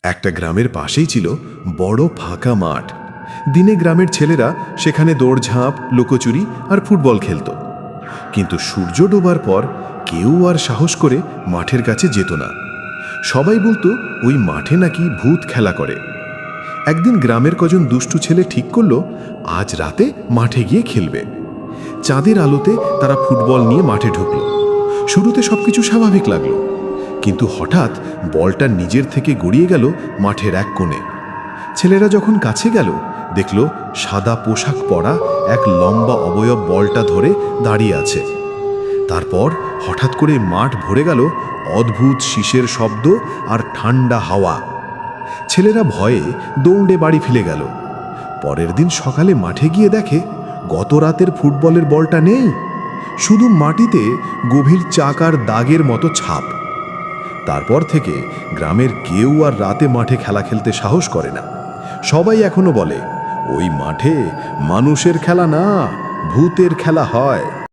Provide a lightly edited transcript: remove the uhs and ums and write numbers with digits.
একটা গ্রামের পাশেই ছিল বড় ফাঁকা মাঠ। দিনে গ্রামের ছেলেরা সেখানে দৌড়ঝাঁপ, লুকোচুরি আর ফুটবল খেলত। কিন্তু সূর্য ডোবার পর কেউ আর সাহস করে মাঠের কাছে যেত না। সবাই বলতো ওই মাঠে নাকি ভূত খেলা করে। একদিন গ্রামের কজন দুষ্টু ছেলে ঠিক করলো আজ রাতে মাঠে গিয়ে খেলবে। চাঁদের আলোতে তারা ফুটবল নিয়ে মাঠে ঢুকল। শুরুতে সবকিছু স্বাভাবিক লাগলো, কিন্তু হঠাৎ বলটা নিজের থেকে গড়িয়ে গেল মাঠের এক কোণে। ছেলেরা যখন কাছে গেল দেখল সাদা পোশাক পরা এক লম্বা অবয়ব বলটা ধরে দাঁড়িয়ে আছে। তারপর হঠাৎ করে মাঠ ভরে গেল অদ্ভুত শীষের শব্দ আর ঠান্ডা হাওয়া। ছেলেরা ভয়ে দৌড়ে বাড়ি ফিরে গেল। পরের দিন সকালে মাঠে গিয়ে দেখে গত রাতের ফুটবলের বলটা নেই, শুধু মাটিতে গভীর চাকার দাগের মতো ছাপ। তারপর থেকে গ্রামের কেউ আর রাতে মাঠে খেলা খেলতে সাহস করে না। সবাই এখনো বলে ওই মাঠে মানুষের খেলা না, ভূতের খেলা হয়।